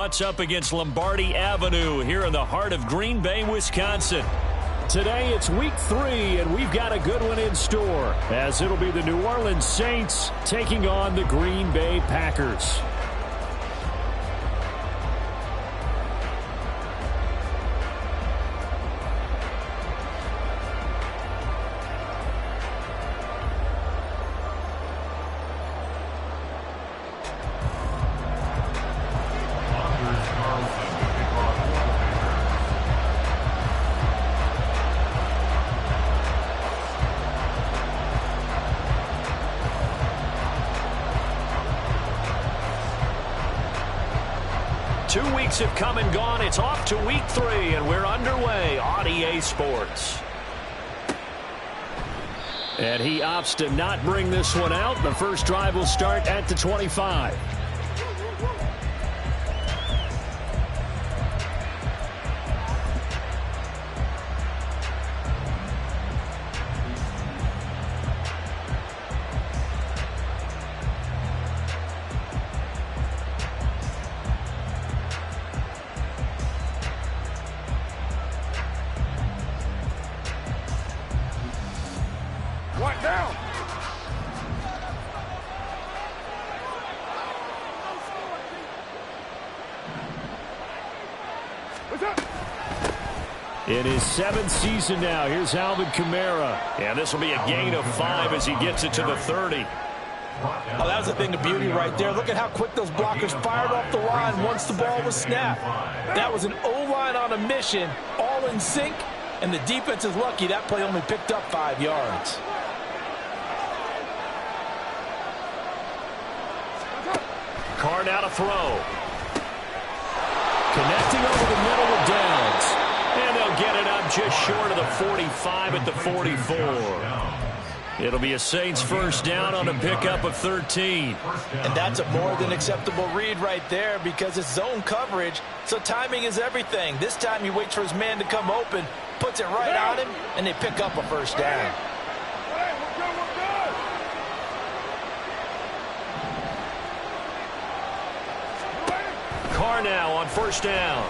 What's up against Lombardi Avenue here in the heart of Green Bay, Wisconsin. Today it's week 3, and we've got a good one in store, as it'll be the New Orleans Saints taking on the Green Bay Packers. Have come and gone. It's off to week 3, and we're underway on EA Sports. And he opts to not bring this one out. The first drive will start at the 25. In his 7th season now, here's Alvin Kamara. And this will be a gain of 5 as he gets it to the 30. Oh, that was a thing of beauty right there. Look at how quick those blockers fired off the line once the ball was snapped. That was an O-line on a mission, all in sync, and the defense is lucky that play only picked up 5 yards. Carr now to throw. Connecting over the middle with Downs. And they'll get it up just short of the 45 at the 44. It'll be a Saints first down on a pickup of 13. And that's a more than acceptable read right there because it's zone coverage, so timing is everything. This time he waits for his man to come open, puts it right on him, and they pick up a first down. Carr now on first down.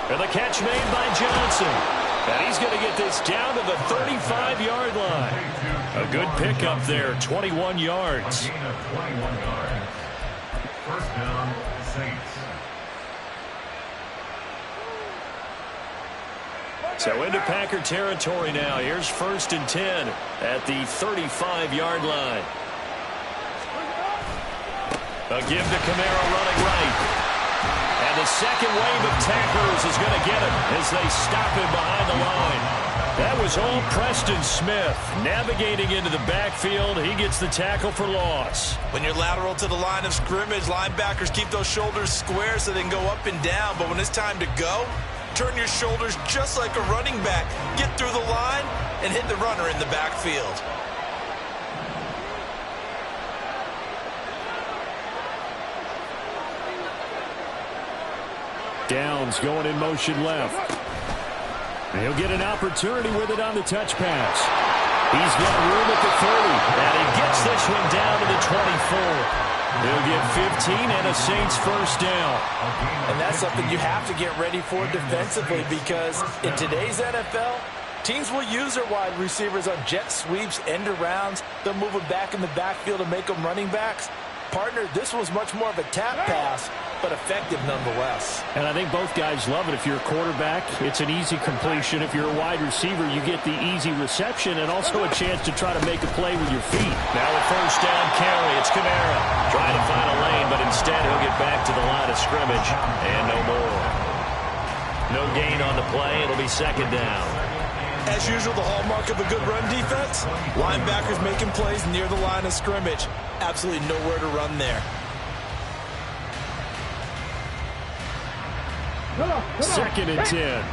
And the catch made by Johnson. And he's going to get this down to the 35-yard line. A good pickup there, 21 yards. First down, Saints. So into Packer territory now. Here's 1st and 10 at the 35-yard line. A give to Kamara running right. And the second wave of tacklers is going to get him as they stop him behind the line. That was all Preston Smith navigating into the backfield. He gets the tackle for loss. When you're lateral to the line of scrimmage, linebackers keep those shoulders square so they can go up and down. But when it's time to go, turn your shoulders just like a running back. Get through the line and hit the runner in the backfield. Downs going in motion left. He'll get an opportunity with it on the touch pass. He's got room at the 30, and he gets this one down to the 24. He'll get 15 and a Saints first down. And that's something you have to get ready for defensively because in today's NFL, teams will use their wide receivers on jet sweeps, end arounds. They'll move them back in the backfield and make them running backs. Partner, this was much more of a tap pass, but effective nonetheless. And I think both guys love it. If you're a quarterback, it's an easy completion. If you're a wide receiver, you get the easy reception and also a chance to try to make a play with your feet. Now a first down carry. It's Kamara trying to find a lane, but instead he'll get back to the line of scrimmage and no more. No gain on the play. It'll be second down. As usual, the hallmark of a good run defense, linebackers making plays near the line of scrimmage. Absolutely nowhere to run there. 2nd and 10.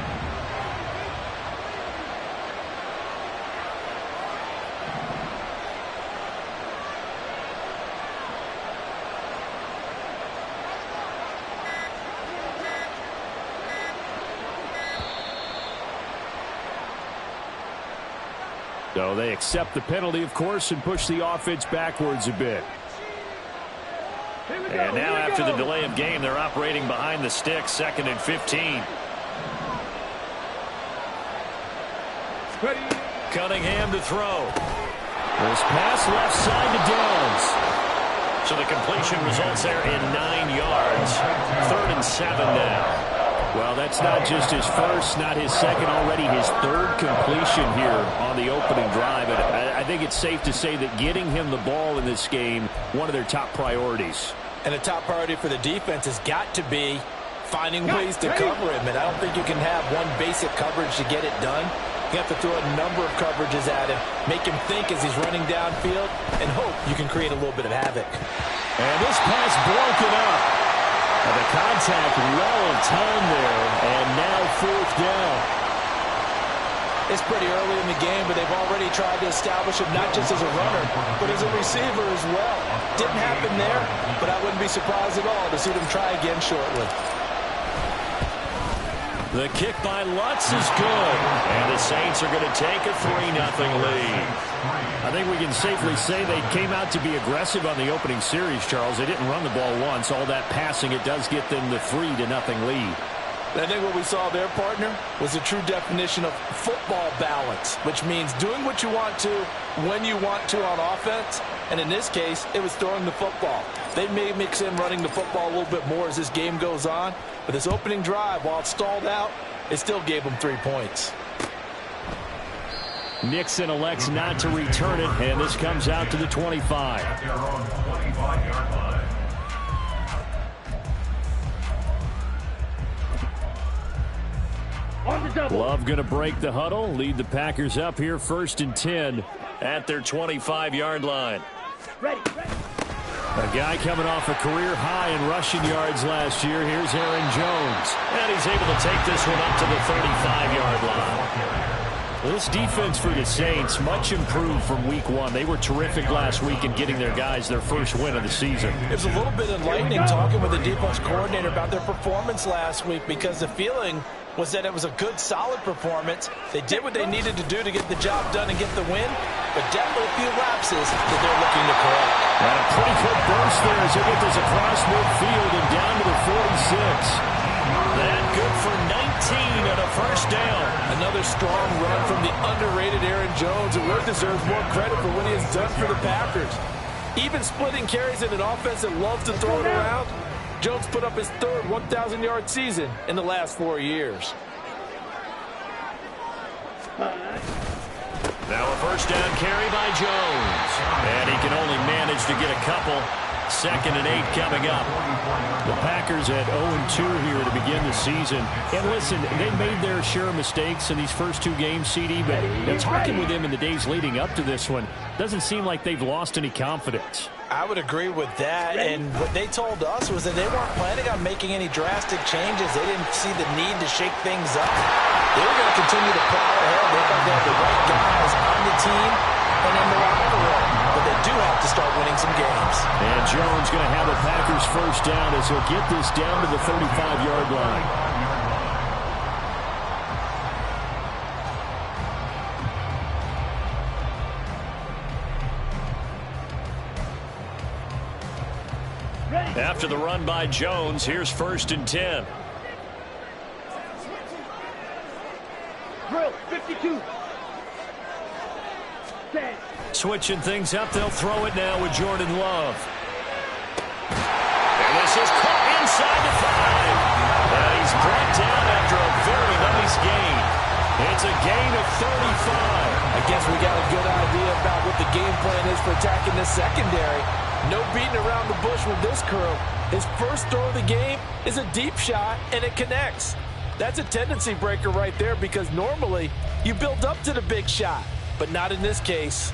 So they accept the penalty, of course, and push the offense backwards a bit. And now after the delay of game, they're operating behind the sticks, 2nd and 15. Cunningham to throw. This pass left side to Downs. So the completion results there in 9 yards. 3rd and 7 now. Well, that's not just his first, not his second, already his 3rd completion here on the opening drive. And I think it's safe to say that getting him the ball in this game, one of their top priorities. And a top priority for the defense has got to be finding ways to cover him. And I don't think you can have one basic coverage to get it done. You have to throw a number of coverages at him, make him think as he's running downfield, and hope you can create a little bit of havoc. And this pass broken up. And the contact well in time there, and now 4th down. It's pretty early in the game, but they've already tried to establish him not just as a runner, but as a receiver as well. Didn't happen there, but I wouldn't be surprised at all to see them try again shortly. The kick by Lutz is good, and the Saints are going to take a 3-0 lead. I think we can safely say they came out to be aggressive on the opening series, Charles. They didn't run the ball once. All that passing, it does get them the 3-0 lead. I think what we saw there, partner, was a true definition of football balance, which means doing what you want to when you want to on offense. And in this case, it was throwing the football. They may mix in running the football a little bit more as this game goes on. But this opening drive, while it stalled out, it still gave them 3 points. Nixon elects not to return it, and this comes out to the 25. At their own 25-yard line. Love going to break the huddle, lead the Packers up here 1st and 10 at their 25-yard line. A guy coming off a career high in rushing yards last year. Here's Aaron Jones. And he's able to take this one up to the 35-yard line. Well, this defense for the Saints, much improved from week 1. They were terrific last week in getting their guys their first win of the season. It was a little bit enlightening talking with the defense coordinator about their performance last week, because the feeling was that it was a good, solid performance. They did what they needed to do to get the job done and get the win, but definitely a few lapses that they're looking to correct. And a pretty quick burst there as they get this across midfield and down to the 46. That good for 19 and a 1st down. Another strong run from the underrated Aaron Jones, who really deserves more credit for what he has done for the Packers. Even splitting carries in an offense that loves to throw it around, Jones put up his 3rd 1,000-yard season in the last 4 years. Now a 1st down carry by Jones. And he can only manage to get a couple. 2nd and 8 coming up. The Packers at 0-2 here to begin the season. And listen, they made their share of mistakes in these first 2 games, CD, but talking with them in the days leading up to this one, doesn't seem like they've lost any confidence. I would agree with that, and what they told us was that they weren't planning on making any drastic changes. They didn't see the need to shake things up. They were going to continue to plow ahead. They thought they had the right guys on the team and in the locker room, but they do have to start winning some games. And Jones going to have the Packers 1st down as he'll get this down to the 35-yard line. After the run by Jones, here's 1st and 10. Drill, 52. Switching things up, they'll throw it now with Jordan Love. And this is caught inside the 5. And he's brought down after a very nice gain. It's a gain of 35. I guess we got a good idea about what the game plan is for attacking this secondary. No beating around the bush with this crew. His first throw of the game is a deep shot, and it connects. That's a tendency breaker right there, because normally you build up to the big shot, but not in this case.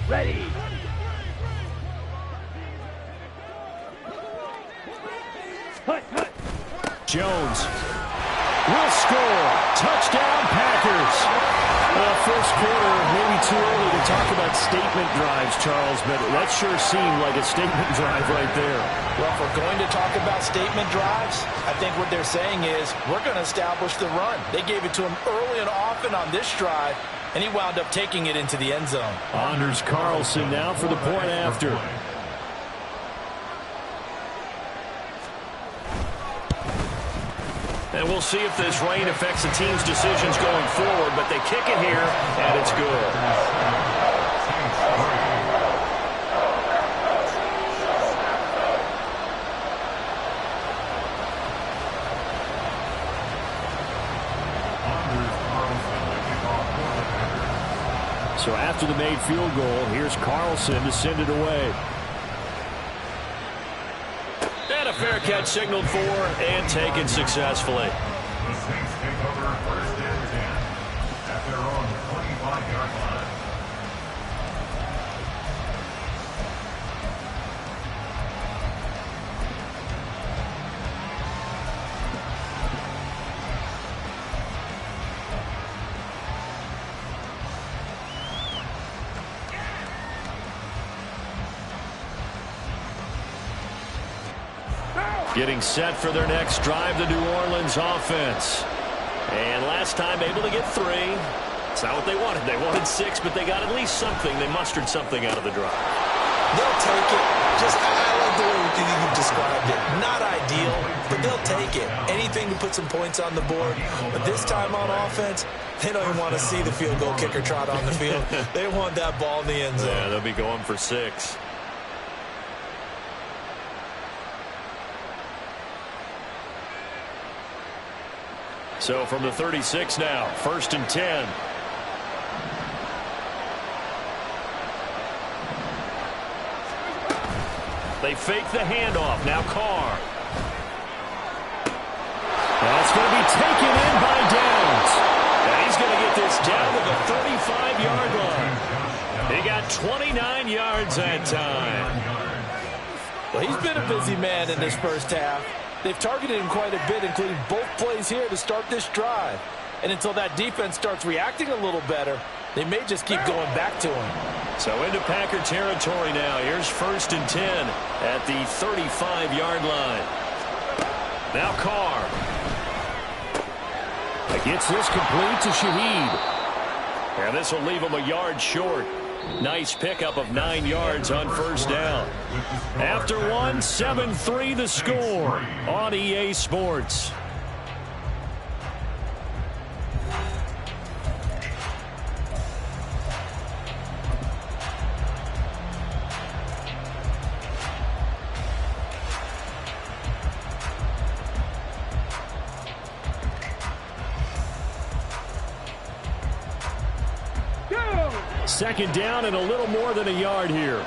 Ready. Jones will score. Touchdown, Packers. First quarter, maybe too early to talk about statement drives, Charles, but that sure seemed like a statement drive right there. Well, if we're going to talk about statement drives, I think what they're saying is we're going to establish the run. They gave it to him early and often on this drive, and he wound up taking it into the end zone. Anders Carlson now for the point after. And we'll see if this rain affects the team's decisions going forward, but they kick it here, and it's good. So after the made field goal, here's Carlson to send it away. And a fair catch signaled for and taken successfully. The Saints take over 1st and 10 at their own 25-yard line. Getting set for their next drive, the New Orleans offense. And last time able to get 3. It's not what they wanted. They wanted 6, but they got at least something. They mustered something out of the drive. They'll take it. Just, I like the way you described it. Not ideal, but they'll take it. Anything to put some points on the board. But this time on offense, they don't even want to see the field goal kicker trot on the field. They want that ball in the end zone. Yeah, they'll be going for 6. So from the 36 now, 1st and 10. They fake the handoff. Now Carr. That's going to be taken in by Downs. And he's going to get this down to the 35-yard line. He got 29 yards that time. Well, he's been a busy man in this first half. They've targeted him quite a bit, including both plays here to start this drive. And until that defense starts reacting a little better, they may just keep going back to him. So into Packer territory now. Here's 1st and 10 at the 35-yard line. Now Carr. Gets this complete to Shaheed. And this will leave him a yard short. Nice pickup of 9 yards on 1st down. After 1, 7-3 the score on EA Sports. Second down and a little more than a yard here.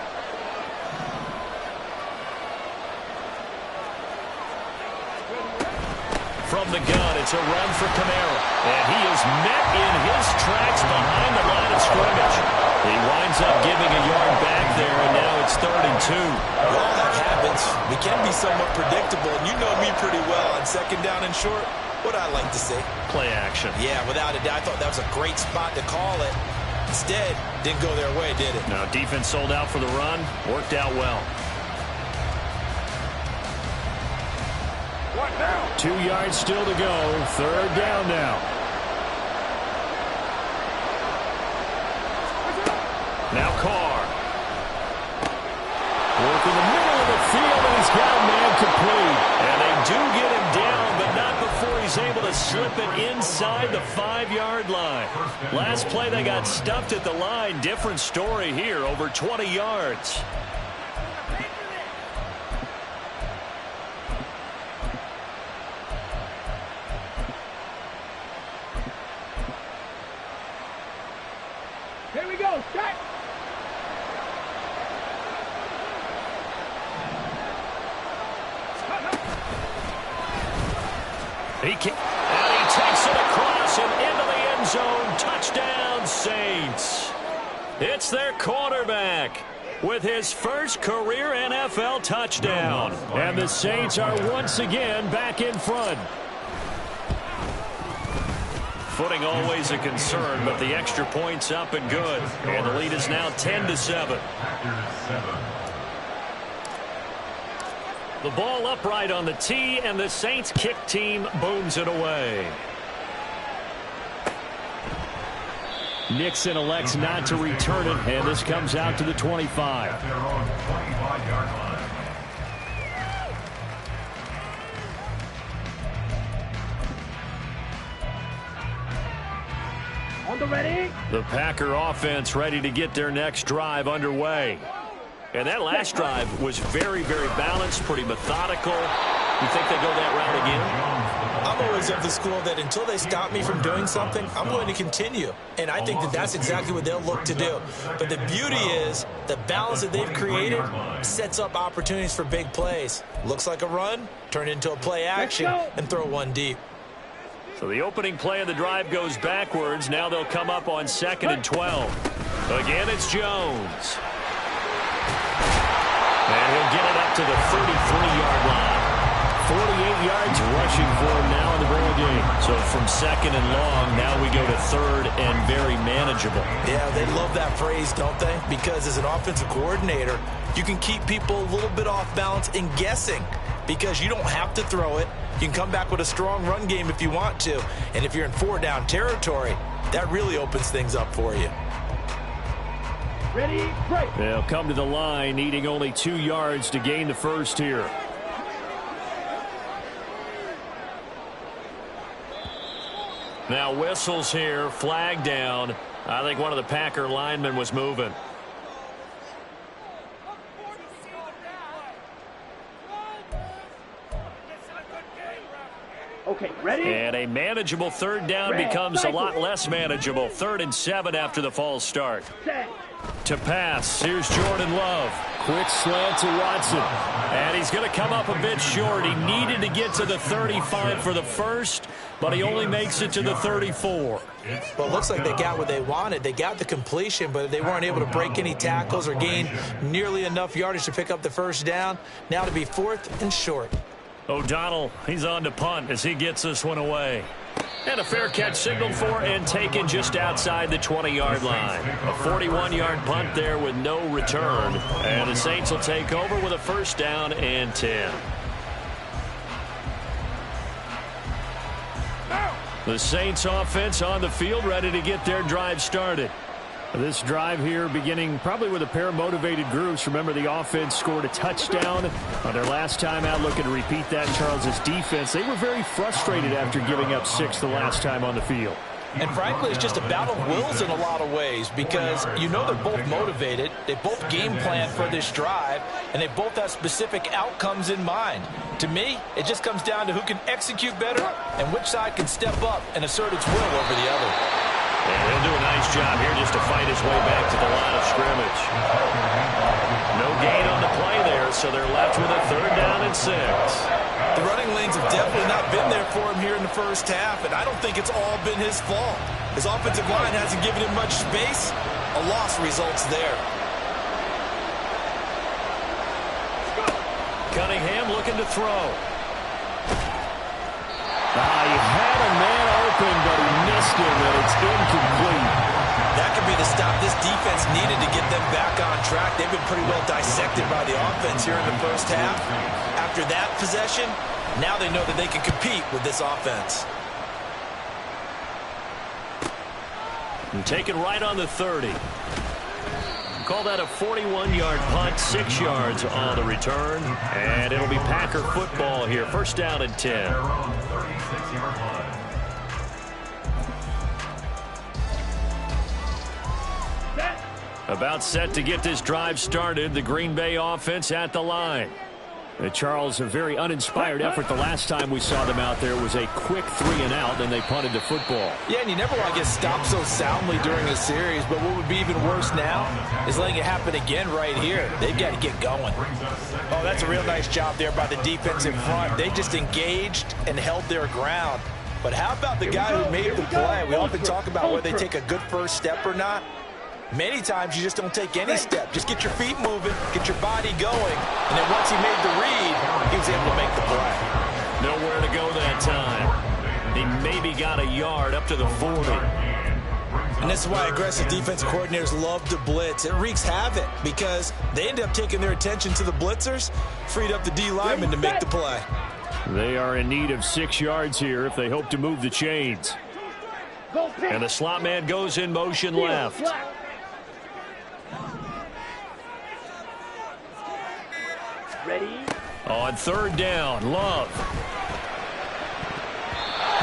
From the gun, it's a run for Kamara. And he is met in his tracks behind the line of scrimmage. He winds up giving a yard back there, and now it's 3rd and 2. Well, that happens. We can be somewhat predictable, and you know me pretty well on 2nd down and short. What I like to say? Play action. Yeah, without a doubt. I thought that was a great spot to call it. Instead, didn't go their way, did it? No, defense sold out for the run. Worked out well. 2 yards still to go. 3rd down now. Now Carr. Working the middle of the field, and he's got a man complete. And they do get him down, but not before he's able to slip it inside the 5-yard line. Last play, they got stuffed at the line. Different story here, over 20 yards. Here we go. Set. And he takes it across and into the end zone. Touchdown, Saints. It's their quarterback with his first career NFL touchdown. And the Saints are once again back in front. Footing always a concern, but the extra point's up and good. And the lead is now 10-7. The ball upright on the tee, and the Saints kick team booms it away. Nixon elects not to return it, and this comes out to the 25. At their own 25-yard line. On the ready. The Packer offense ready to get their next drive underway. And that last drive was very, very balanced, pretty methodical. You think they go that route again? I'm always of the school that until they stop me from doing something, I'm going to continue. And I think that that's exactly what they'll look to do. But the beauty is the balance that they've created sets up opportunities for big plays. Looks like a run, turn into a play action, and throw one deep. So the opening play of the drive goes backwards. Now they'll come up on 2nd and 12. Again, it's Jones. And he'll get it up to the 33-yard line. 48 yards rushing for him now in the ball game. So from 2nd and long, now we go to 3rd and very manageable. Yeah, they love that phrase, don't they? Because as an offensive coordinator, you can keep people a little bit off balance and guessing because you don't have to throw it. You can come back with a strong run game if you want to. And if you're in 4-down territory, that really opens things up for you. Ready, break. They'll come to the line, needing only 2 yards to gain the first here. Now whistles here, flag down. I think one of the Packer linemen was moving. Okay, ready? And a manageable 3rd down becomes a lot less manageable. 3rd and 7 after the false start. Set. To pass, here's Jordan Love. Quick slant to Watson. And he's going to come up a bit short. He needed to get to the 35 for the first, but he only makes it to the 34. Well, it looks like they got what they wanted. They got the completion, but they weren't able to break any tackles or gain nearly enough yardage to pick up the first down. Now to be 4th and short. O'Donnell, he's on to punt as he gets this one away. And a fair catch signaled for and taken just outside the 20-yard line. A 41-yard punt there with no return. And the Saints will take over with a 1st down and 10. The Saints offense on the field ready to get their drive started. This drive here beginning probably with a pair of motivated groups. Remember, the offense scored a touchdown on their last time out. Looking to repeat that. Charles's defense, they were very frustrated after giving up 6 the last time on the field. And frankly, it's just a battle of wills in a lot of ways because you know they're both motivated. They both game plan for this drive, and they both have specific outcomes in mind. To me, it just comes down to who can execute better and which side can step up and assert its will over the other. And he'll do a nice job here just to fight his way back to the line of scrimmage. No gain on the play there, so they're left with a 3rd down and 6. The running lanes have definitely not been there for him here in the first half, and I don't think it's all been his fault. His offensive line hasn't given him much space. A loss results there. Cunningham looking to throw. He had a man open, but he missed him, and it's incomplete. That could be the stop this defense needed to get them back on track. They've been pretty well dissected by the offense here in the first half. After that possession, now they know that they can compete with this offense. And take it right on the 30. Call that a 41-yard punt, 6 yards on the return. And it'll be Packer football here. 1st down and 10. Their own 36-yard line. About set to get this drive started. The Green Bay offense at the line. Charles, a very uninspired effort the last time we saw them out there was a quick 3-and-out, then they punted the football. Yeah, and you never want to get stopped so soundly during a series, but what would be even worse now is letting it happen again right here. They've got to get going. Oh, that's a real nice job there by the defense in front. They just engaged and held their ground. But how about the guy who made the play? We often talk about whether they take a good first step or not. Many times you just don't take any step. Just get your feet moving, get your body going, and then once he made the read, he was able to make the play. Nowhere to go that time. He maybe got a yard up to the 40. And this is why aggressive defensive coordinators love to blitz. It wreaks havoc because they end up taking their attention to the blitzers, freed up the D lineman to make the play. They are in need of 6 yards here if they hope to move the chains. Go pitch. And the slot man goes in motion left. Ready? On third down, Love.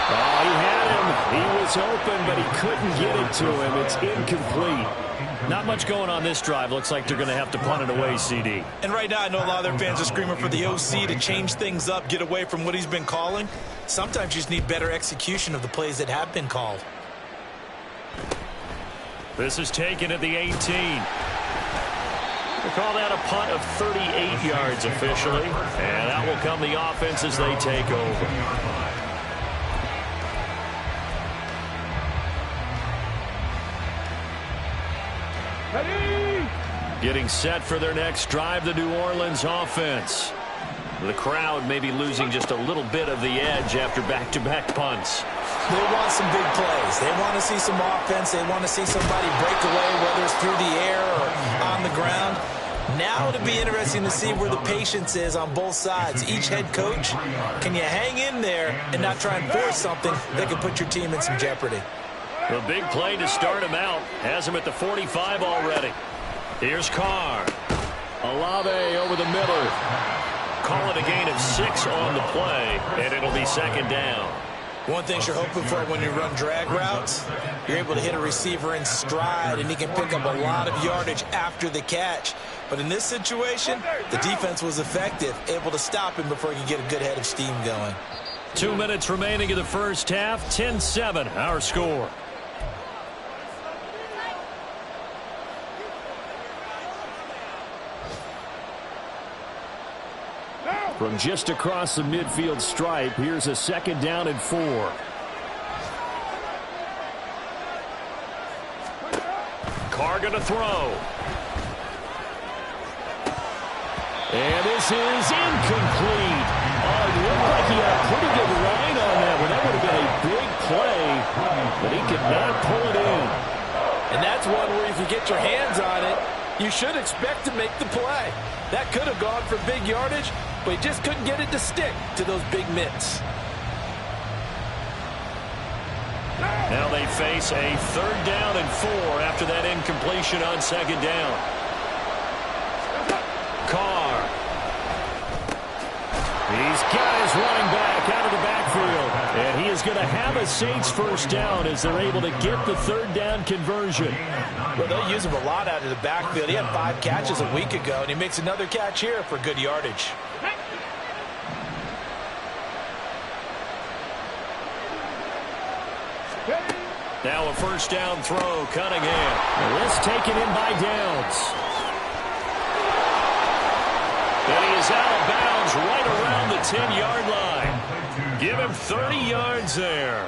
Oh, he had him. He was open, but he couldn't get it to him. It's incomplete. Not much going on this drive. Looks like they're going to have to punt it away, CD. And right now, I know a lot of their fans are screaming for the OC to change things up, get away from what he's been calling. Sometimes you just need better execution of the plays that have been called. This is taken at the 18. They call that a punt of 38 yards officially. And out will come the offense as they take over. Ready? Getting set for their next drive, the New Orleans offense. The crowd may be losing just a little bit of the edge after back-to-back punts. They want some big plays. They want to see some offense. They want to see somebody break away, whether it's through the air or on the ground. Now it'll be interesting to see where the patience is on both sides. Each head coach, can you hang in there and not try and force something that could put your team in some jeopardy? The big play to start him out. Has him at the 45 already. Here's Carr. Olave over the middle. Call it a gain of 6 on the play, and it'll be second down. One thing you're hoping for when you run drag routes, you're able to hit a receiver in stride, and he can pick up a lot of yardage after the catch. But in this situation, the defense was effective, able to stop him before he could get a good head of steam going. 2 minutes remaining in the first half. 10-7, our score. From just across the midfield stripe, here's a second down and 4. Carr going to throw. And this is incomplete. Oh, it looked like he had a pretty good line on that one. That would have been a big play, but he could not pull it in. And that's one where if you get your hands on it, you should expect to make the play. That could have gone for big yardage, but he just couldn't get it to stick to those big mitts. Now they face a third down and 4 after that incompletion on second down. Carr. He's got his running back out of the backfield. And he is going to have a Saints first down as they're able to get the third down conversion. Well, they'll use him a lot out of the backfield. He had 5 catches a week ago, and he makes another catch here for good yardage. Now a first down throw, Cunningham. This taken in by Downs. And he is out of bounds right around the 10-yard line. Give him 30 yards there.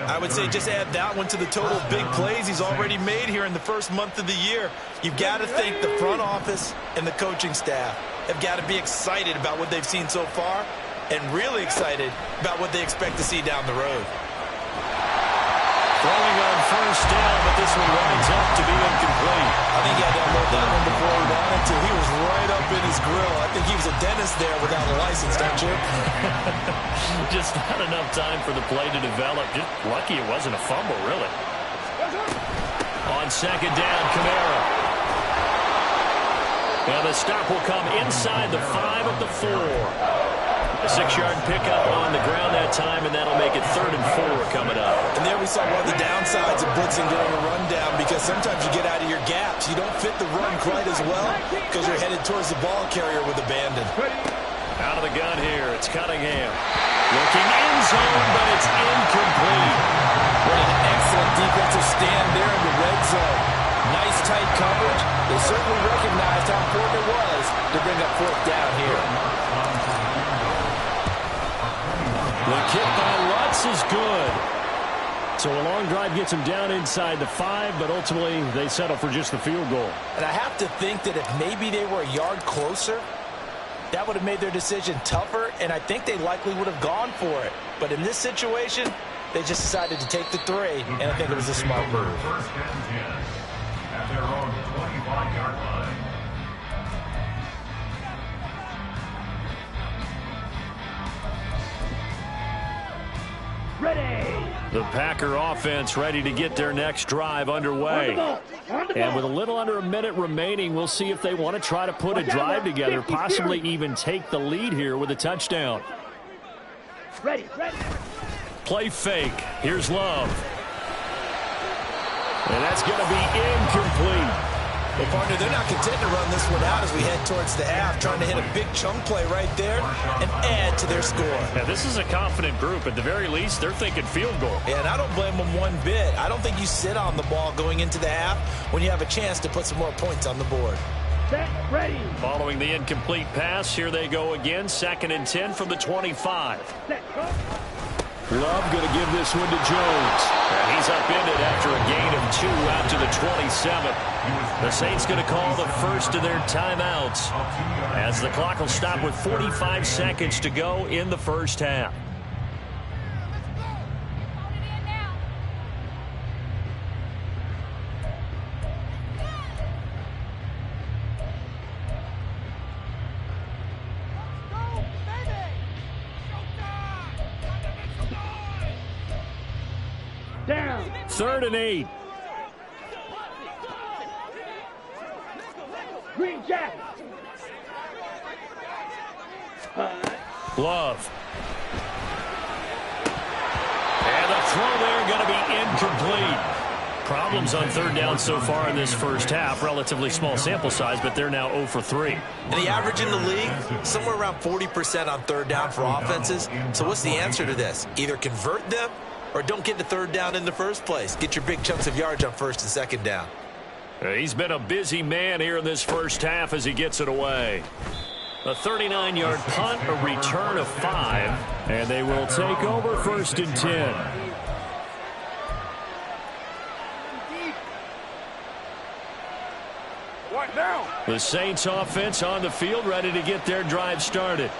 I would say just add that one to the total big plays he's already made here in the first month of the year. You've got to think the front office and the coaching staff have got to be excited about what they've seen so far and really excited about what they expect to see down the road. Throwing on first down, but this one winds up to be incomplete. I think he had to unload that one before he wanted to. He was right up in his grill. I think he was a dentist there without a license, don't you? Just not enough time for the play to develop. Just lucky it wasn't a fumble, really. On second down, Kamara. Now the stop will come inside the 5 at the 4. A 6-yard pickup on the ground that time, and that'll make it 3rd and 4 coming up. And there we saw one of the downsides of blitzing during a rundown, because sometimes you get out of your gaps. You don't fit the run quite as well because you're headed towards the ball carrier with abandon. Out of the gun here, it's Cunningham. Looking end zone, but it's incomplete. What an excellent defensive stand there in the red zone. Nice tight coverage. They certainly recognized how important it was to bring up 4th down here. The kick by Lutz is good. So a long drive gets him down inside the 5, but ultimately they settle for just the field goal. And I have to think that if maybe they were a yard closer, that would have made their decision tougher, and I think they likely would have gone for it. But in this situation, they just decided to take the 3, and I think it was a smart move. First and 10 at their own 25-yard line. Ready. The Packer offense ready to get their next drive underway. And with a little under a minute remaining, we'll see if they want to try to put a drive together, possibly even take the lead here with a touchdown. Ready. Play fake. Here's Love. And that's going to be incomplete. Well, partner, they're not content to run this one out as we head towards the half, trying to hit a big chunk play right there and add to their score. Now, this is a confident group. At the very least, they're thinking field goal. Yeah, and I don't blame them one bit. I don't think you sit on the ball going into the half when you have a chance to put some more points on the board. Set, ready. Following the incomplete pass, here they go again. 2nd and 10 from the 25. Set, go. Love going to give this one to Jones. And he's upended after a gain of 2 out to the 27. The Saints going to call the first of their timeouts as the clock will stop with 45 seconds to go in the first half. Down. 3rd and 8. Green jacket. Love. And the throw there going to be incomplete. Problems on 3rd down so far in this first half. Relatively small sample size, but they're now 0 for 3. And the average in the league, somewhere around 40% on 3rd down for offenses. So what's the answer to this? Either convert them or don't get to 3rd down in the first place. Get your big chunks of yards on 1st and 2nd down. He's been a busy man here in this first half as he gets it away. A 39-yard punt, a return of 5, and they will take over 1st and 10. What now? The Saints offense on the field ready to get their drive started.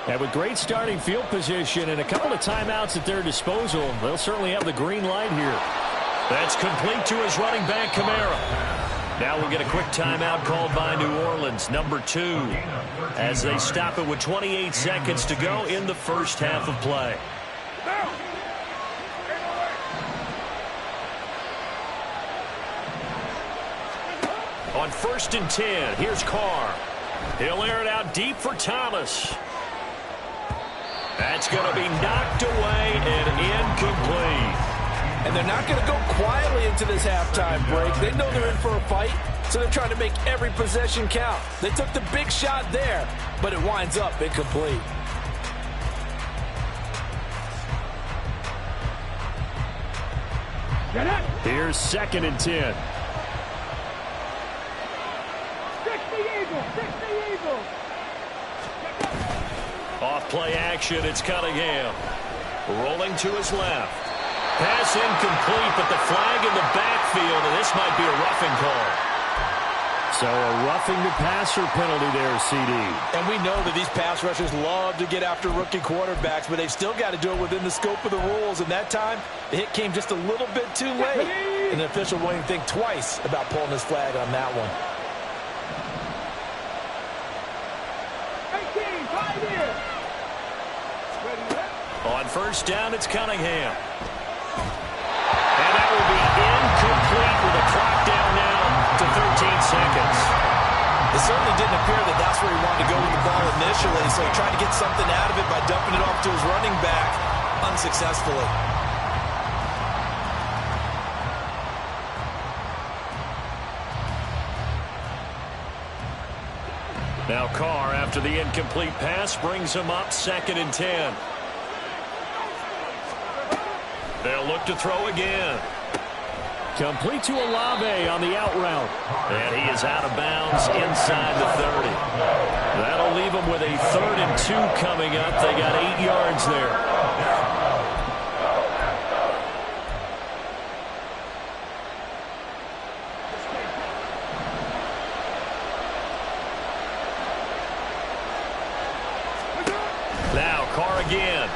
And with great starting field position and a couple of timeouts at their disposal, they'll certainly have the green light here. That's complete to his running back, Kamara. Now we'll get a quick timeout called by New Orleans, number 2, as they stop it with 28 seconds to go in the first half of play. On 1st and 10, here's Carr. He'll air it out deep for Thomas. That's going to be knocked away and incomplete. And they're not going to go quietly into this halftime break. They know they're in for a fight, so they're trying to make every possession count. They took the big shot there, but it winds up incomplete. Here's 2nd and 10. Off play action, it's Cunningham. Rolling to his left. Pass incomplete, but the flag in the backfield, and this might be a roughing call. So a roughing the passer penalty there, CD. And we know that these pass rushers love to get after rookie quarterbacks, but they've still got to do it within the scope of the rules. And that time, the hit came just a little bit too late. And the official won't even think twice about pulling his flag on that one. On 1st down, it's Cunningham. And that will be incomplete with a clock down now to 13 seconds. It certainly didn't appear that that's where he wanted to go with the ball initially, so he tried to get something out of it by dumping it off to his running back unsuccessfully. Now Carr, after the incomplete pass, brings him up 2nd and 10. They'll look to throw again. Complete to Olave on the out route. And he is out of bounds inside the 30. That'll leave them with a 3rd and 2 coming up. They got 8 yards there. Now Carr again.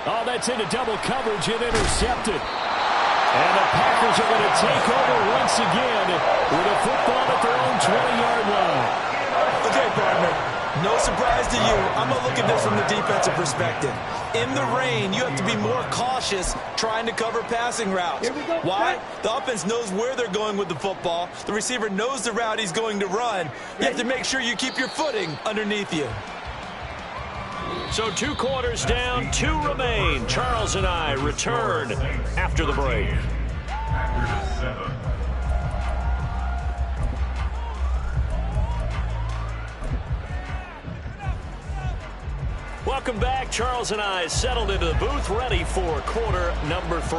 Oh, that's into double coverage and intercepted. And the Packers are going to take over once again with a football at their own 20-yard line. Okay, partner. No surprise to you, I'm going to look at this from the defensive perspective. In the rain, you have to be more cautious trying to cover passing routes. Why? The offense knows where they're going with the football. The receiver knows the route he's going to run. You have to make sure you keep your footing underneath you. So 2 quarters down, 2 remain. Charles and I return after the break. Welcome back. Charles and I settled into the booth, ready for quarter number 3.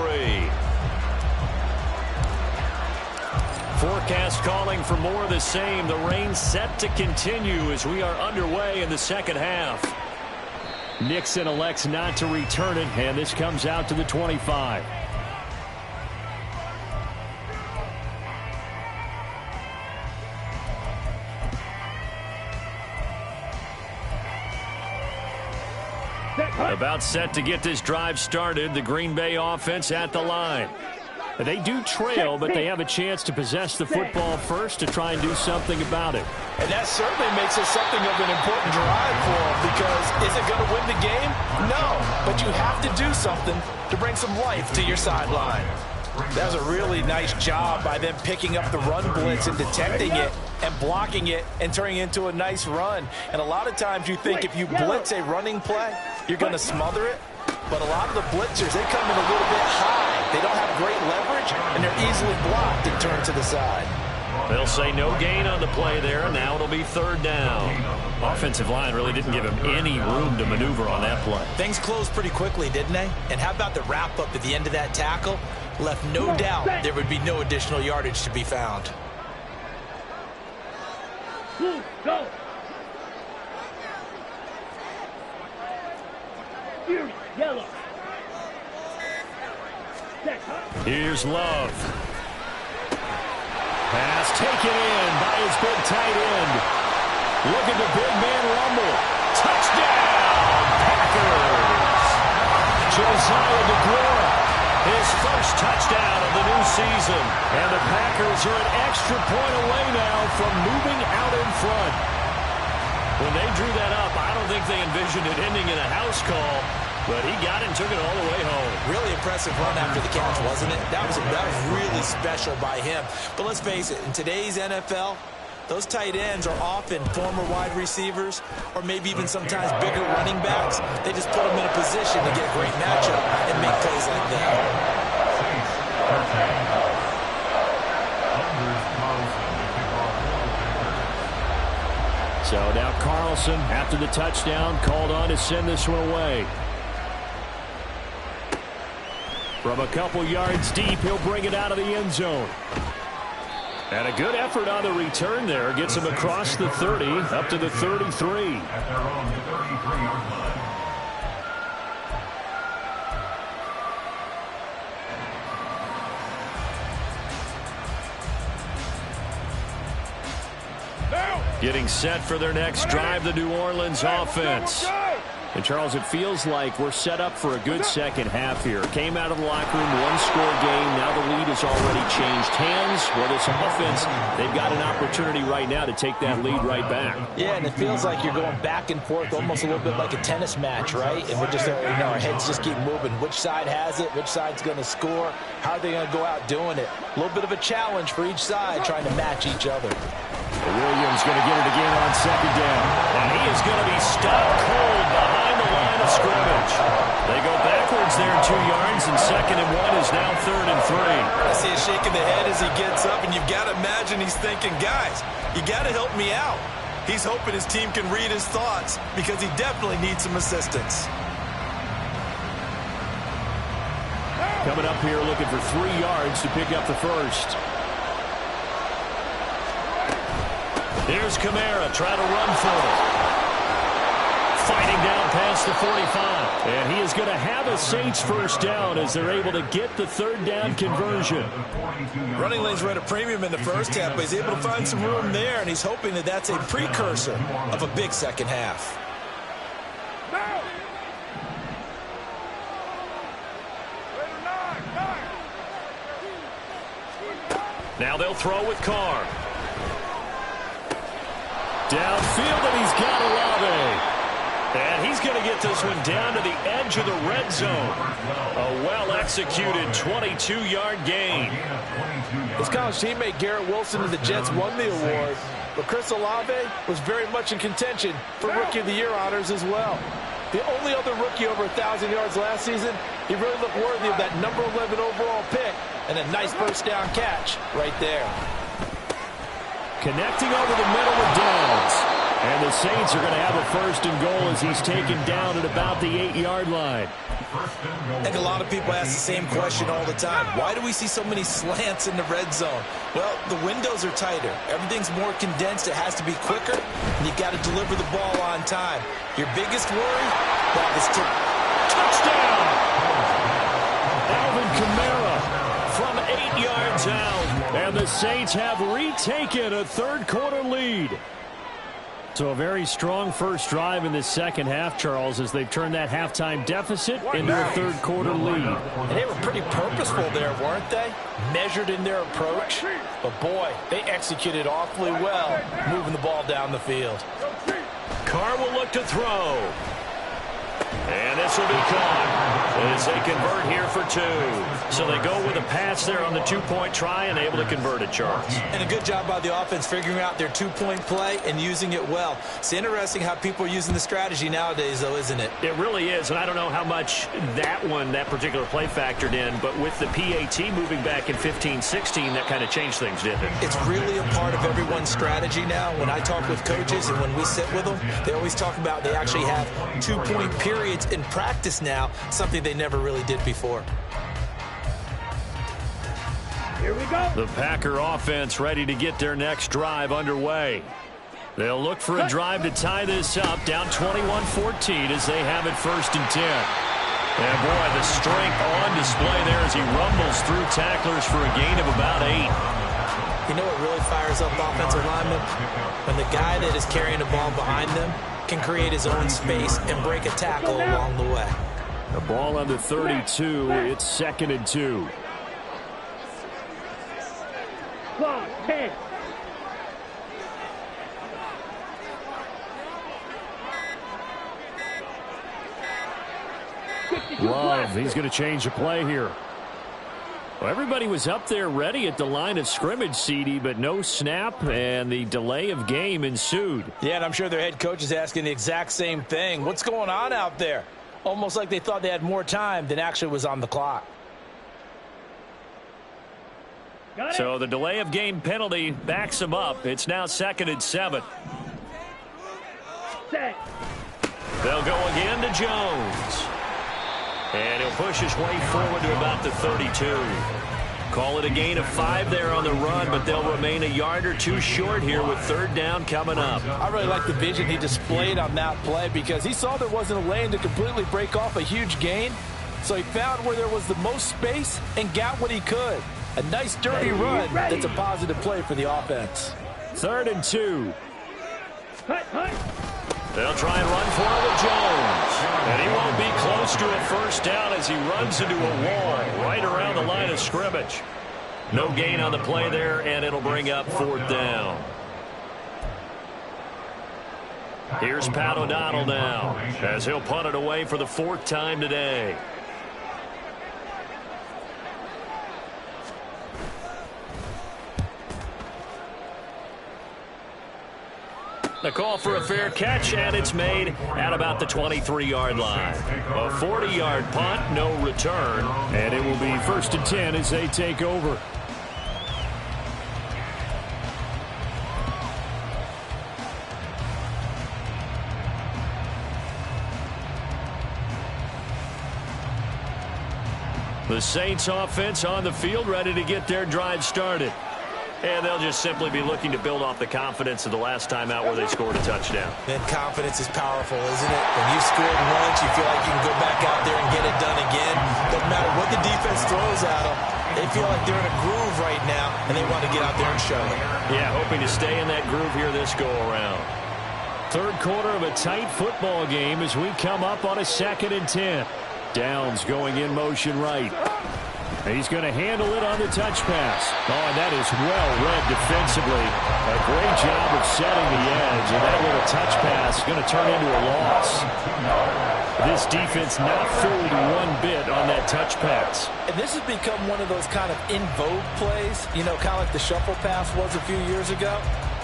Forecast calling for more of the same. The rain set to continue as we are underway in the second half. Nixon elects not to return it, and this comes out to the 25. About set to get this drive started. The Green Bay offense at the line. They do trail, but they have a chance to possess the football first to try and do something about it. And that certainly makes it something of an important drive for them, because is it going to win the game? No, but you have to do something to bring some life to your sideline. That was a really nice job by them picking up the run blitz and detecting it and blocking it and turning it into a nice run. And a lot of times you think if you blitz a running play, you're going to smother it. But a lot of the blitzers, they come in a little bit high. They don't have great leverage, and they're easily blocked and turned to the side. They'll say no gain on the play there, and now it'll be 3rd down. Offensive line really didn't give him any room to maneuver on that play. Things closed pretty quickly, didn't they? And how about the wrap-up at the end of that tackle? Left no doubt there would be no additional yardage to be found. Go. Here's yellow. Here's Love. Pass taken in by his big tight end. Look at the big man rumble. Touchdown, Packers. Josiah DeGuara, his first touchdown of the new season. And the Packers are an extra point away now from moving out in front. When they drew that up, I don't think they envisioned it ending in a house call, but he got it and took it all the way home. Really impressive run after the catch, wasn't it? That was really special by him. But let's face it, in today's NFL, those tight ends are often former wide receivers or maybe even sometimes bigger running backs. They just put them in a position to get a great matchup and make plays like that. So now Carlson, after the touchdown, called on to send this one away. From a couple yards deep, he'll bring it out of the end zone. And a good effort on the return there. Gets him across the 30, up to the 33. At their own 33-yard line. Getting set for their next drive, the New Orleans offense. And, Charles, it feels like we're set up for a good second half here. Came out of the locker room, one-score game. Now the lead has already changed hands. Well, this offense, they've got an opportunity right now to take that lead right back. Yeah, and it feels like you're going back and forth, almost a little bit like a tennis match, right? And we're just, our heads just keep moving. Which side has it? Which side's going to score? How are they going to go out doing it? A little bit of a challenge for each side, trying to match each other. Williams going to get it again on 2nd down. And he is going to be stopped cold behind the line of scrimmage. They go backwards there 2 yards, and 2nd and 1 is now 3rd and 3. I see a shake of the head as he gets up, and you've got to imagine he's thinking, guys, you got to help me out. He's hoping his team can read his thoughts because he definitely needs some assistance. Coming up here looking for 3 yards to pick up the first. Here's Kamara trying to run for it. Fighting down past the 45. And he is going to have a Saints first down as they're able to get the 3rd down conversion. Running lanes were at a premium in the first half, but he's able to find some room there, and he's hoping that that's a precursor of a big second half. Now they'll throw with Carr. Downfield, and he's got Olave. And he's going to get this one down to the edge of the red zone. A well-executed 22-yard gain. His college teammate Garrett Wilson of the Jets won the award, but Chris Olave was very much in contention for Rookie of the Year honors as well. The only other rookie over 1,000 yards last season, he really looked worthy of that number 11 overall pick and a nice first down catch right there. Connecting over the middle with Downs. And the Saints are going to have a first and goal as he's taken down at about the 8-yard line. I think a lot of people ask the same question all the time. Why do we see so many slants in the red zone? Well, the windows are tighter. Everything's more condensed. It has to be quicker, and you've got to deliver the ball on time. Your biggest worry? Well, this touchdown! Alvin Kamara from 8 yards out. And the Saints have retaken a third-quarter lead. So a very strong first drive in the second half, Charles, as they've turned that halftime deficit into a third-quarter lead. And they were pretty purposeful there, weren't they? Measured in their approach. But, boy, they executed awfully well, moving the ball down the field. Carr will look to throw. And this will be caught as they convert here for 2. So they go with a pass there on the 2-point try and able to convert it, Charles. And a good job by the offense figuring out their 2-point play and using it well. It's interesting how people are using the strategy nowadays, though, isn't it? It really is, and I don't know how much that particular play factored in, but with the PAT moving back in 15-16, that kind of changed things, didn't it? It's really a part of everyone's strategy now. When I talk with coaches and when we sit with them, they always talk about they actually have 2-point periods in practice now, something they never really did before. Here we go. The Packer offense ready to get their next drive underway. They'll look for a drive to tie this up, down 21-14 as they have it first and 10. And boy, the strength on display there as he rumbles through tacklers for a gain of about 8. You know what really fires up offensive linemen? When the guy that is carrying the ball behind them can create his own space and break a tackle along the way. The ball on the 32. It's 2nd and 2. Clock, 10. Love, he's going to change the play here. Well, everybody was up there ready at the line of scrimmage, CD, but no snap, and the delay of game ensued. Yeah, and I'm sure their head coach is asking the exact same thing. What's going on out there? Almost like they thought they had more time than actually was on the clock. So the delay of game penalty backs them up. It's now 2nd and 7. Set. They'll go again to Jones. And he'll push his way forward to about the 32. Call it a gain of 5 there on the run, but they'll remain a yard or 2 short here with 3rd down coming up. I really like the vision he displayed on that play because he saw there wasn't a lane to completely break off a huge gain. So he found where there was the most space and got what he could. A nice dirty run that's a positive play for the offense. 3rd and 2. Hut, hut. They'll try and run for it with Jones. And he won't be close to a first down as he runs into a wall right around the line of scrimmage. No gain on the play there, and it'll bring up 4th down. Here's Pat O'Donnell now as he'll punt it away for the 4th time today. The call for a fair catch, and it's made at about the 23-yard line. A 40-yard punt, no return, and it will be 1st and 10 as they take over. The Saints offense on the field ready to get their drive started. And they'll just simply be looking to build off the confidence of the last time out where they scored a touchdown. Then confidence is powerful, isn't it? When you've scored once, you feel like you can go back out there and get it done again. Doesn't matter what the defense throws at them. They feel like they're in a groove right now, and they want to get out there and show it. Yeah, hoping to stay in that groove here this go-around. 3rd quarter of a tight football game as we come up on a 2nd and 10. Downs going in motion right. He's going to handle it on the touch pass. Oh, and that is well read defensively. A great job of setting the edge, and that little touch pass is going to turn into a loss. This defense not fooled one bit on that touch pass. And this has become one of those kind of in vogue plays, you know, kind of like the shuffle pass was a few years ago.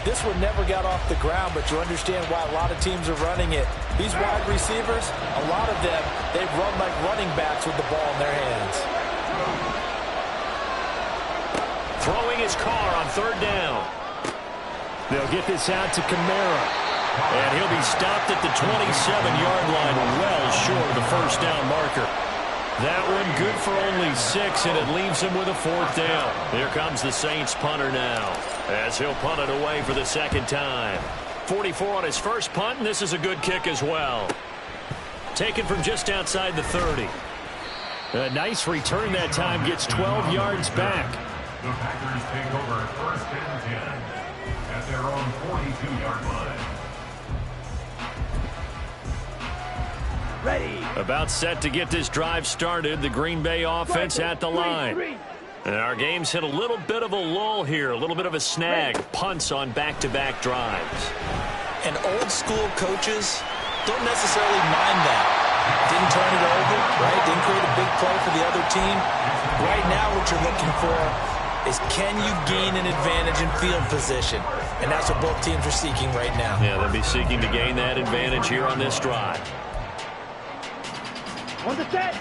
This one never got off the ground, but you understand why a lot of teams are running it. These wide receivers, a lot of them, they run like running backs with the ball in their hands. Throwing his car on third down. They'll get this out to Kamara. And he'll be stopped at the 27-yard line, well short of the first down marker. That one good for only 6, and it leaves him with a 4th down. Here comes the Saints punter now, as he'll punt it away for the second time. 44 on his first punt, and this is a good kick as well. Taken from just outside the 30. A nice return that time, gets 12 yards back. The Packers take over 1st and 10 at their own 42-yard line. Ready. About set to get this drive started. The Green Bay offense at the line. And our game's hit a little bit of a lull here, a little bit of a snag. Punts on back-to-back drives. And old school coaches don't necessarily mind that. Didn't turn it over, right? Didn't create a big play for the other team. Right now what you're looking for is can you gain an advantage in field position? And that's what both teams are seeking right now. Yeah, they'll be seeking to gain that advantage here on this drive. On the set.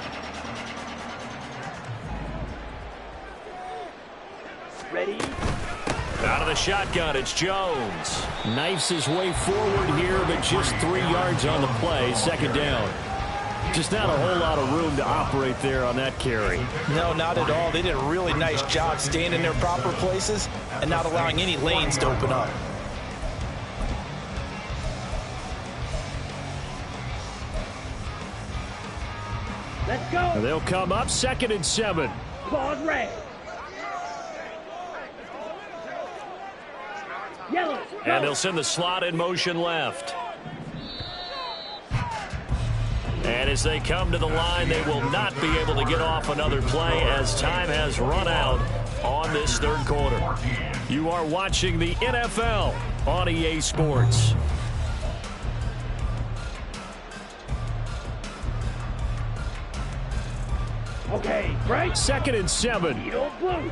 Ready. Out of the shotgun, it's Jones. Knifes his way forward here, but just 3 yards on the play. Second down. Just not a whole lot of room to operate there on that carry. No, not at all. They did a really nice job staying in their proper places and not allowing any lanes to open up. Let's go. And they'll come up 2nd and 7. Claws red. Yellow. And they'll send the slot in motion left. And as they come to the line, they will not be able to get off another play as time has run out on this third quarter. You are watching the NFL on EA Sports. Okay, right. 2nd and 7. Yellow blue.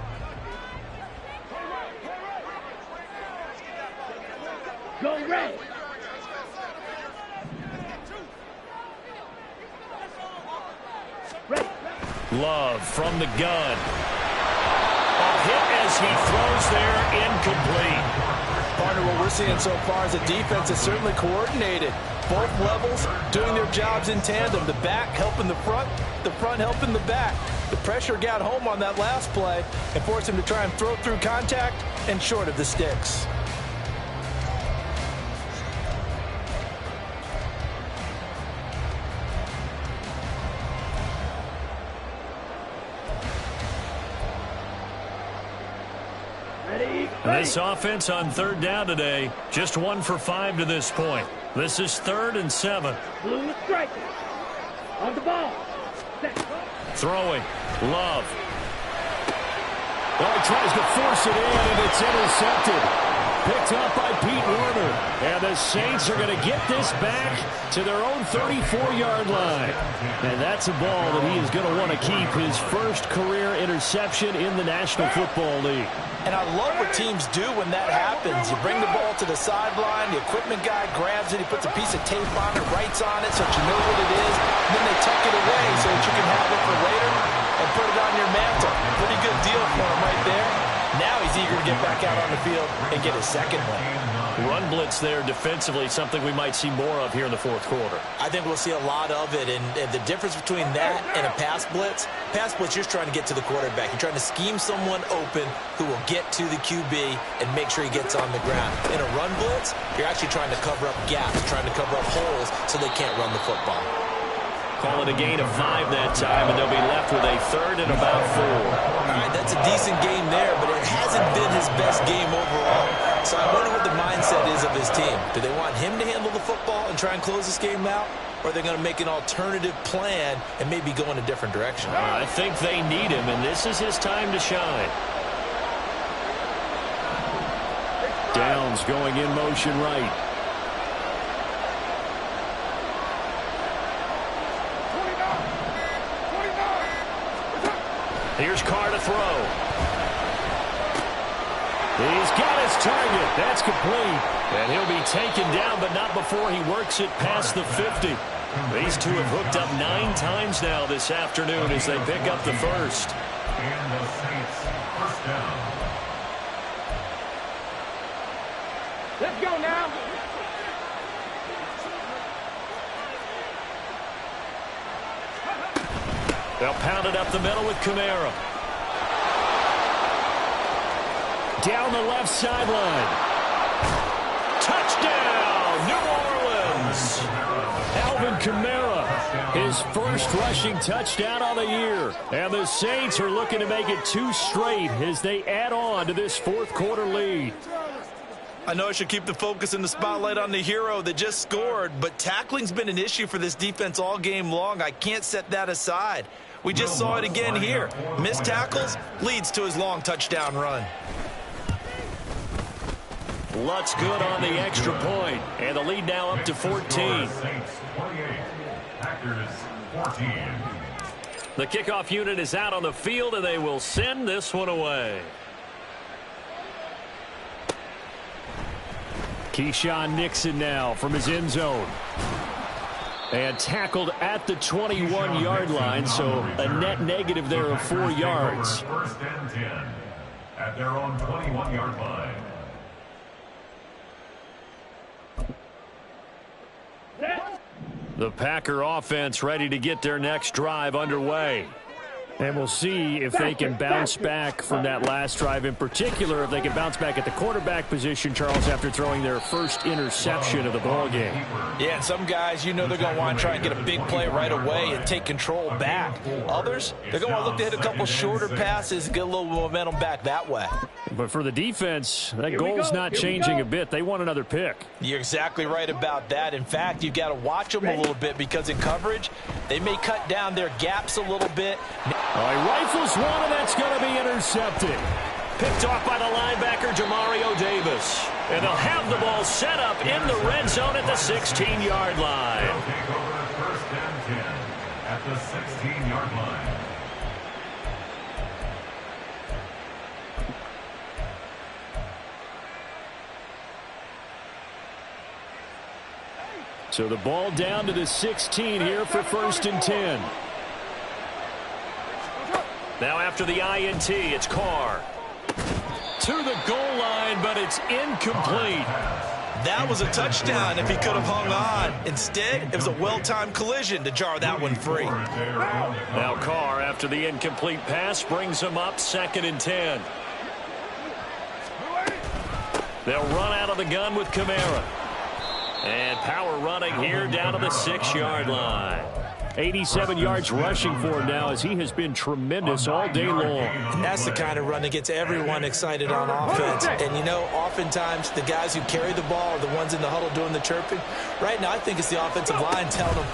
Go red. Ready. Love from the gun. A hit as he throws there, incomplete. Partner, what we're seeing so far is the defense is certainly coordinated. Both levels doing their jobs in tandem. The back helping the front helping the back. The pressure got home on that last play and forced him to try and throw through contact and short of the sticks. Ready. This offense on third down today, just 1 for 5 to this point. This is 3rd and 7. Blue is striking. On the ball. Set. Throwing. Love. Oh, he tries to force it in, and it's intercepted. Picked up by Pete Werner. And the Saints are going to get this back to their own 34-yard line. And that's a ball that he is going to want to keep, his first career interception in the National Football League. And I love what teams do when that happens. You bring the ball to the sideline, the equipment guy grabs it, he puts a piece of tape on it, writes on it so that you know what it is, and then they tuck it away so that you can have it for later and put it on your mantle. Pretty good deal for him right there. Now he's eager to get back out on the field and get his second one. Run blitz there defensively, something we might see more of here in the fourth quarter. I think we'll see a lot of it, and the difference between that and a pass blitz, you're just trying to get to the quarterback. You're trying to scheme someone open who will get to the QB and make sure he gets on the ground. In a run blitz, you're actually trying to cover up gaps, trying to cover up holes so they can't run the football. Call it a gain of 5 that time, and they'll be left with a 3rd and about 4. All right, that's a decent game there, but it hasn't been his best game overall. So I wonder what the mindset is of his team. Do they want him to handle the football and try and close this game out? or they're going to make an alternative plan and maybe go in a different direction. I think they need him, and this is his time to shine. Downs going in motion right. Here's Carr to throw. He's got his target. That's complete. And he'll be taken down, but not before he works it past the 50. These two have hooked up 9 times now this afternoon as they pick up the first. And the Saints first down. Let's go now. They'll pound it up the middle with Kamara. Down the left sideline. Touchdown, New Orleans. Alvin Kamara, his first rushing touchdown on the year. And the Saints are looking to make it 2 straight as they add on to this fourth-quarter lead. I know I should keep the focus and the spotlight on the hero that just scored, but tackling's been an issue for this defense all game long. I can't set that aside. We just saw it again here. Missed tackles leads to his long touchdown run. Lutz good on the extra point, and the lead now up to 14. Saints 28, Packers 14. The kickoff unit is out on the field, and they will send this one away. Keyshawn Nixon now from his end zone. And tackled at the 21-yard line, so a net negative there of 4 yards. First and 10 at their own 21-yard line. The Packer offense ready to get their next drive underway. And we'll see if they can bounce back from that last drive, in particular if they can bounce back at the quarterback position, Charles, after throwing their first interception of the ballgame. Yeah, and some guys, you know they're going to want to try and get a big play right away and take control back. Others, they're going to want to look to hit a couple shorter passes and get a little momentum back that way. But for the defense, that goal's not changing a bit. They want another pick. You're exactly right about that. In fact, you've got to watch them a little bit because in coverage, they may cut down their gaps a little bit. He rifles one, and that's going to be intercepted. Picked off by the linebacker, Jamario Davis. And they'll have the ball set up in the red zone at the 16-yard line. They'll take over first and 10 at the 16-yard line. So the ball down to the 16 here for first and 10. Now after the INT, it's Carr. To the goal line, but it's incomplete. That was a touchdown if he could have hung on. Instead, it was a well-timed collision to jar that one free. Now Carr, after the incomplete pass, brings him up second and 10. They'll run out of the gun with Kamara. And power running here down to the 6-yard line. 87 yards rushing for him now as he has been tremendous all day long. That's the kind of run that gets everyone excited on offense. And, you know, oftentimes the guys who carry the ball are the ones in the huddle doing the chirping. Right now, I think it's the offensive line telling them,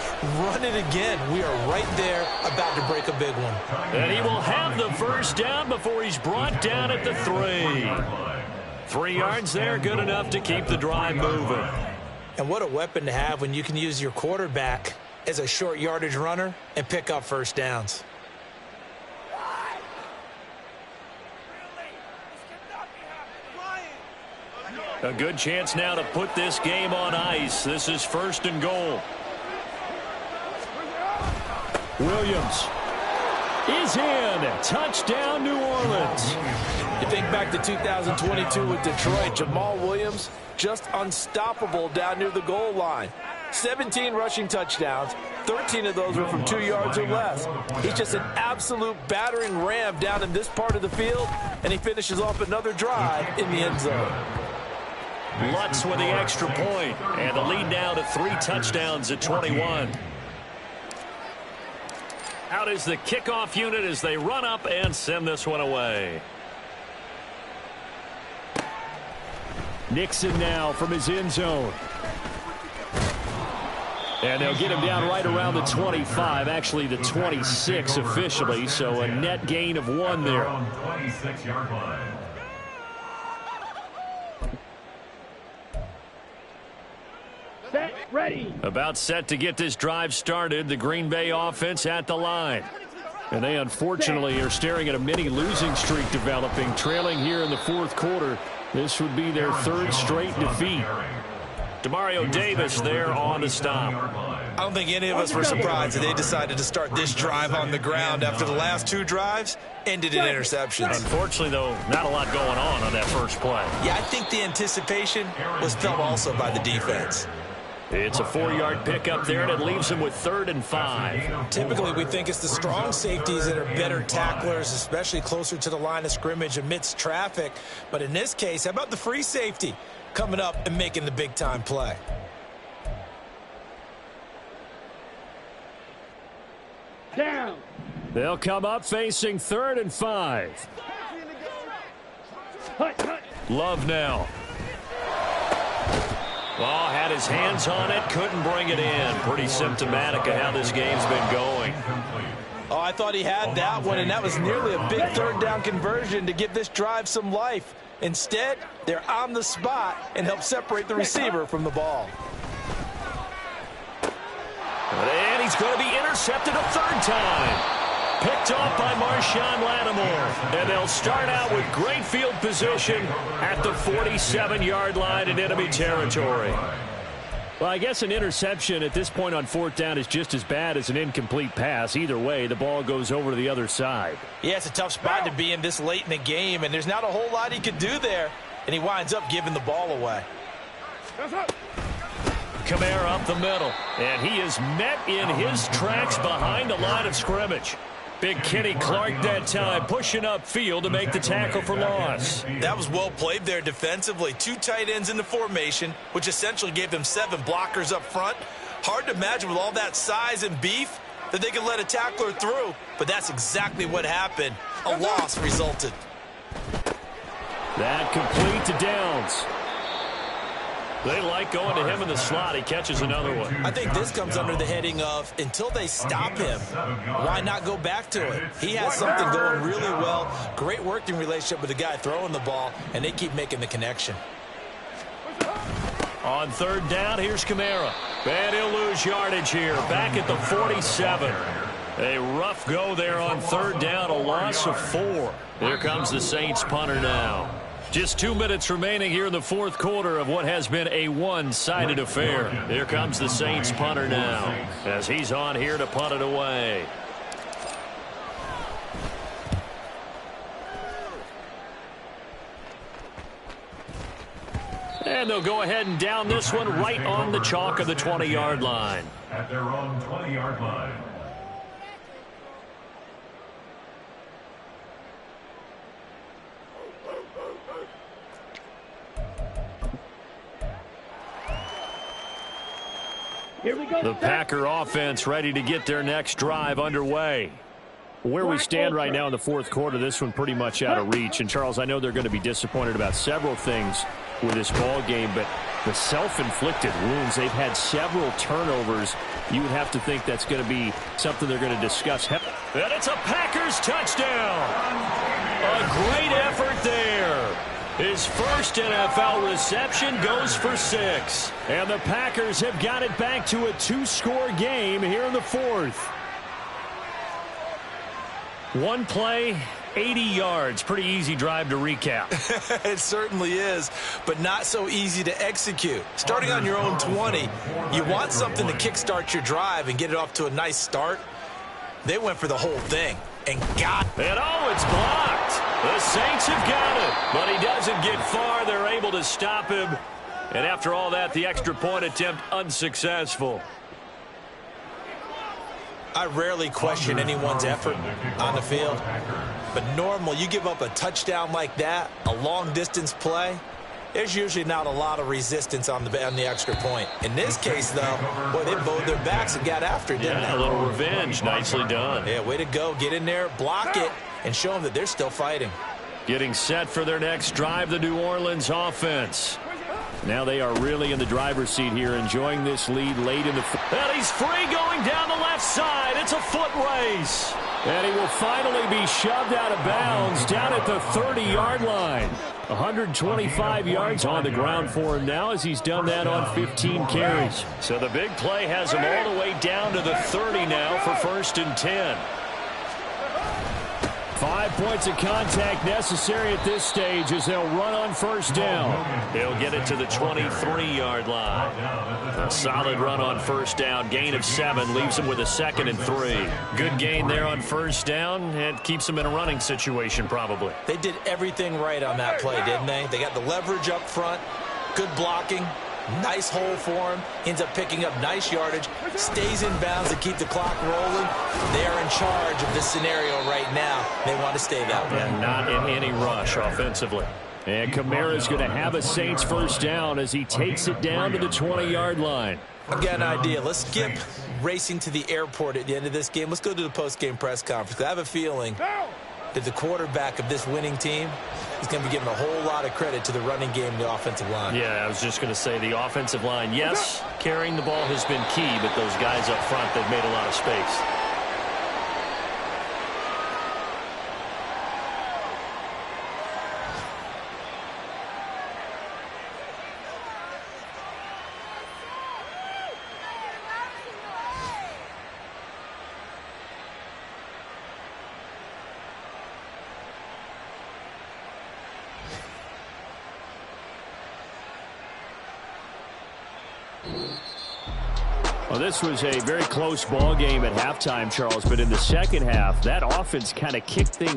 run it again. We are right there about to break a big one. And he will have the first down before he's brought down at the 3. 3 yards there, good enough to keep the drive moving. And what a weapon to have when you can use your quarterback as a short yardage runner and pick up first downs. A good chance now to put this game on ice. This is first and goal. Williams is in. Touchdown, New Orleans. You think back to 2022 with Detroit, Jamal Williams just unstoppable down near the goal line. 17 rushing touchdowns, 13 of those were from 2 yards or less. He's just an absolute battering ram down in this part of the field, and he finishes off another drive in the end zone. Lutz with the extra point, and the lead now to 3 touchdowns at 21. Out is the kickoff unit as they run up and send this one away. Nixon now from his end zone. And they'll get him down right around the 25, actually the 26 officially, so a net gain of 1 there. 26-yard line. Set, ready. About set to get this drive started, the Green Bay offense at the line. And they unfortunately are staring at a mini losing streak developing, trailing here in the fourth quarter. This would be their 3rd straight defeat. Demario Davis there on the stop. I don't think any of us were surprised that they decided to start this drive on the ground after the last 2 drives ended in interceptions. Unfortunately, though, not a lot going on that first play. Yeah, I think the anticipation was felt also by the defense. It's a 4-yard pickup there, and it leaves him with 3rd and 5. Typically, we think it's the strong safeties that are better tacklers, especially closer to the line of scrimmage amidst traffic. But in this case, how about the free safety coming up and making the big-time play? Down. They'll come up facing 3rd and 5. Hut, hut. Love now. Oh, had his hands on it, couldn't bring it in. Pretty symptomatic of how this game's been going. Oh, I thought he had that one, and that was nearly a big 3rd down conversion to give this drive some life. Instead, they're on the spot and help separate the receiver from the ball. And he's going to be intercepted a 3rd time. Picked off by Marshawn Lattimore. And they'll start out with great field position at the 47-yard line in enemy territory. Well, I guess an interception at this point on 4th down is just as bad as an incomplete pass. Either way, the ball goes over to the other side. Yeah, it's a tough spot to be in this late in the game, and there's not a whole lot he could do there, and he winds up giving the ball away. Kamara up the middle, and he is met in his tracks behind the line of scrimmage. Big Kenny Clark that time, pushing upfield to make the tackle for loss. That was well played there defensively. 2 tight ends in the formation, which essentially gave them 7 blockers up front. Hard to imagine with all that size and beef that they could let a tackler through, but that's exactly what happened. A loss resulted. That complete to Downs. They like going to him in the slot. He catches another one. I think this comes under the heading of until they stop him, why not go back to it? He has something going really well. Great working relationship with the guy throwing the ball, and they keep making the connection. On 3rd down, here's Kamara. And he'll lose yardage here. Back at the 47. A rough go there on 3rd down, a loss of 4. Here comes the Saints punter now. Just 2 minutes remaining here in the fourth quarter of what has been a one-sided affair. Here comes the Saints punter now as he's on here to punt it away. And they'll go ahead and down this one right on the chalk of the 20-yard line. At their own 20-yard line. Here we go. The Packer offense ready to get their next drive underway. Where we stand right now in the fourth quarter, this one pretty much out of reach. And, Charles, I know they're going to be disappointed about several things with this ball game, but the self-inflicted wounds, they've had several turnovers. You would have to think that's going to be something they're going to discuss. And it's a Packers touchdown. A great effort there. His first NFL reception goes for 6. And the Packers have got it back to a 2-score game here in the fourth. One play, 80 yards. Pretty easy drive to recap. It certainly is, but not so easy to execute. Starting on your own 20, you want something to kickstart your drive and get it off to a nice start. They went for the whole thing and got it. And oh, it's blocked. The Saints have got it, but he doesn't get far. They're able to stop him. And after all that, the extra point attempt unsuccessful. I rarely question anyone's effort on the field, but normal, you give up a touchdown like that, a long-distance play, there's usually not a lot of resistance on the extra point. In this case, though, boy, they bowed their backs and got after it, didn't they? A little revenge. Nicely done. Yeah, way to go. Get in there, block it, and show them that they're still fighting. Getting set for their next drive, the New Orleans offense. Now they are really in the driver's seat here, enjoying this lead late in the... And he's free going down the left side. It's a foot race. And he will finally be shoved out of bounds down at the 30-yard line. 125 yards on the ground for him now as he's done that on 15 carries. So the big play has him all the way down to the 30 now for 1st and 10. 5 points of contact necessary at this stage as they'll run on 1st down. He'll get it to the 23-yard line. A solid run on 1st down. Gain of 7 leaves him with a 2nd and 3. Good gain there on 1st down and keeps him in a running situation probably. They did everything right on that play, didn't they? They got the leverage up front, good blocking, nice hole for him, ends up picking up nice yardage, stays in bounds to keep the clock rolling. They are in charge of this scenario right now. They want to stay that way. And not in any rush offensively. And Kamara's going to have a Saints 1st down as he takes it down to the 20-yard line. I've got an idea. Let's skip racing to the airport at the end of this game. Let's go to the post-game press conference. I have a feeling that the quarterback of this winning team is going to be given a whole lot of credit to the running game and the offensive line. Yeah, I was just going to say the offensive line, yes, carrying the ball has been key, but those guys up front, they've made a lot of space. Well, this was a very close ball game at halftime, Charles, but in the second half, that offense kind of kicked things